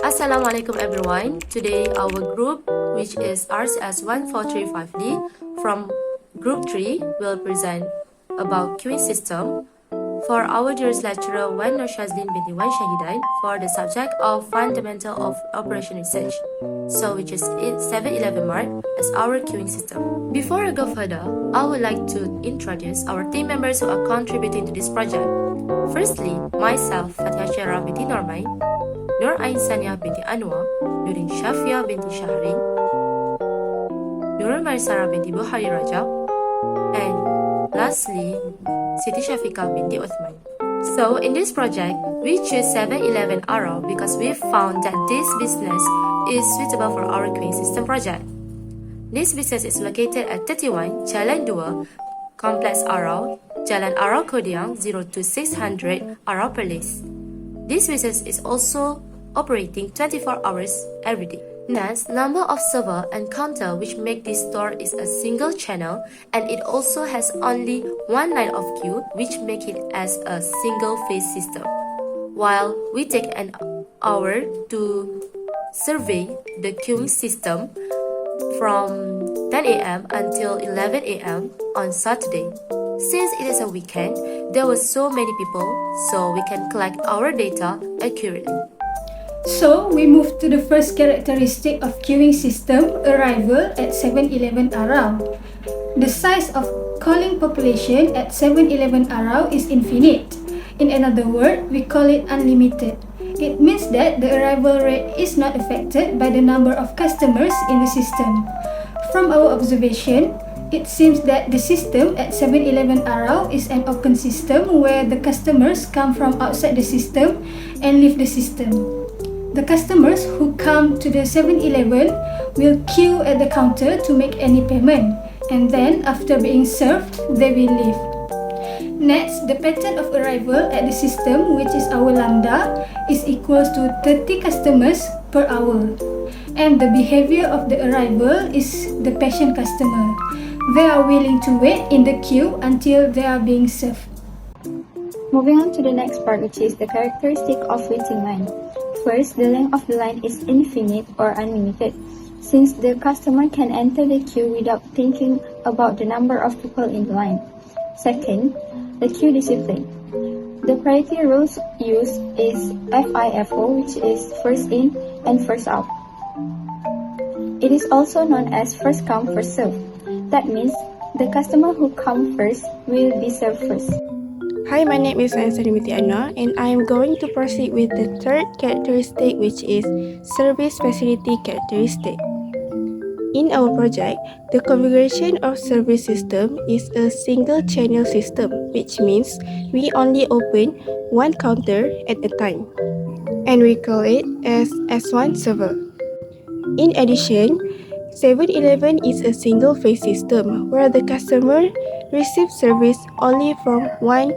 Assalamualaikum everyone. Today our group, which is RCS14352D from group 3, will present about queuing system for our dearest lecturer Wan Nur Shazlin binti Wan Shahidan for the subject of Fundamental of Operation Research, so which is 7-11 Mart as our queuing system. Before I go further, I would like to introduce our team members who are contributing to this project. Firstly, myself, Fatihah Syara binti Normain, Nur Ain Sania binti Anwar, Nurin Shafia binti Shahrin, Nurul Marisara binti Buhari Rajab, and lastly, Siti Shafika binti Uthman. So in this project, we choose 7-11 Arau because we found that this business is suitable for our queuing system project. This business is located at 31 Jalan 2, Complex Arau, Jalan Arau Kodiang 02600 Arau Perlis. This business is also operating 24 hours every day. Next, number of server and counter which make this store is a single channel, and it also has only one line of queue which make it as a single phase system. While we take an hour to survey the queuing system from 10 a.m. until 11 a.m. on Saturday. Since it is a weekend, there were so many people, so we can collect our data accurately. So, we move to the first characteristic of queuing system, arrival at 7-11 Arau. The size of calling population at 7-11 Arau is infinite. In another word, we call it unlimited. It means that the arrival rate is not affected by the number of customers in the system. From our observation, it seems that the system at 7-11 Arau is an open system where the customers come from outside the system and leave the system. The customers who come to the 7-Eleven will queue at the counter to make any payment, and then after being served, they will leave. Next, the pattern of arrival at the system, which is our lambda, is equals to 30 customers per hour. And the behavior of the arrival is the patient customer. They are willing to wait in the queue until they are being served. Moving on to the next part, which is the characteristic of waiting line. First, the length of the line is infinite or unlimited, since the customer can enter the queue without thinking about the number of people in the line. Second, the queue discipline. The priority rules used is FIFO, which is first in and first out. It is also known as first come, first serve. That means the customer who comes first will be served first. Hi, my name is Ansari Anwar, and I am going to proceed with the third characteristic, which is service facility characteristic. In our project, the configuration of service system is a single channel system, which means we only open one counter at a time, and we call it as S1 server. In addition, 7-Eleven is a single phase system where the customer receives service only from one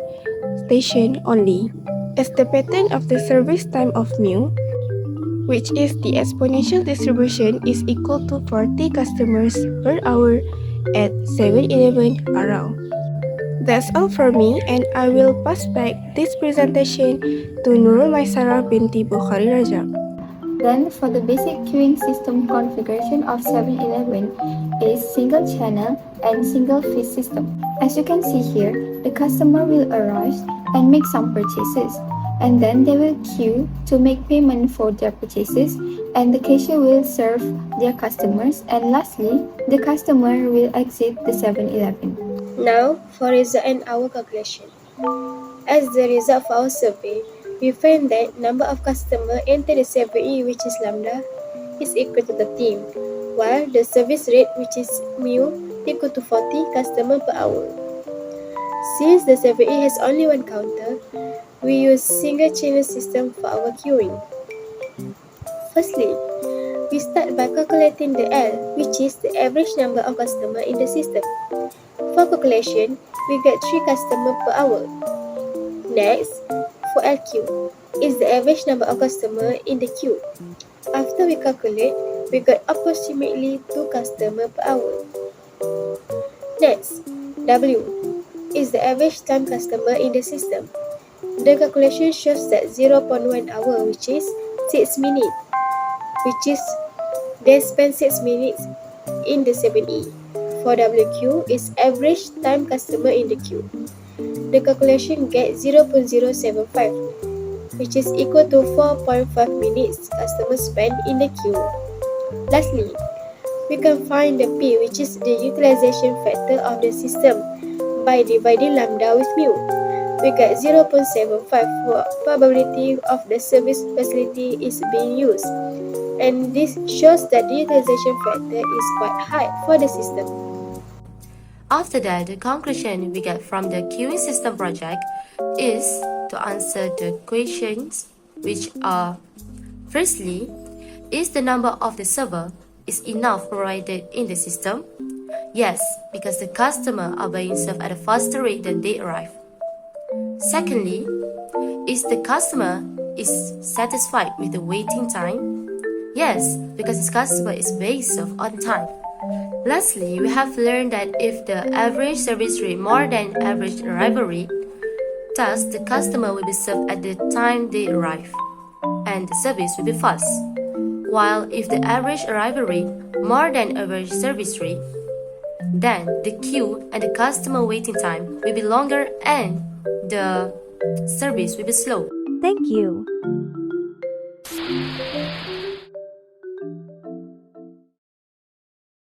station only. As the pattern of the service time of mu, which is the exponential distribution, is equal to 40 customers per hour at 7-Eleven Arau. That's all for me, and I will pass back this presentation to Nurul Maisara binti Bukhari Rajab. Then, for the basic queuing system configuration of 7-Eleven is single channel and single phase system. As you can see here, the customer will arrive and make some purchases, and then they will queue to make payment for their purchases, and the cashier will serve their customers, and lastly, the customer will exit the 7-Eleven. Now, for result and our calculation. As the result of our survey, we find that number of customers enter the survey, which is lambda, is equal to 13, while the service rate, which is mu, equal to 40 customers per hour. Since the survey has only one counter, We use single channel system for our queuing. Firstly, we start by calculating the L, which is the average number of customers in the system. For calculation, we get 3 customers per hour. Next, for LQ, is the average number of customers in the queue. After we calculate, we got approximately 2 customers per hour. Next, W is the average time customer in the system. The calculation shows that 0.1 hour, which is 6 minutes, which is they spend 6 minutes in the 7E. For WQ is average time customer in the queue. The calculation gets 0.075, which is equal to 4.5 minutes customer spend in the queue. Lastly, we can find the P, which is the utilization factor of the system, by dividing lambda with mu. We get 0.75 for probability of the service facility is being used. And this shows that the utilization factor is quite high for the system. After that, the conclusion we get from the queuing system project is to answer the questions, which are: firstly, is the number of the server is enough provided in the system? Yes, because the customer are being served at a faster rate than they arrive. Secondly, is the customer is satisfied with the waiting time? Yes, because the customer is being served on time. Lastly, we have learned that if the average service rate more than average arrival rate, thus the customer will be served at the time they arrive, and the service will be fast. While if the average arrival rate more than average service rate, then the queue and the customer waiting time will be longer and the service will be slow. Thank you.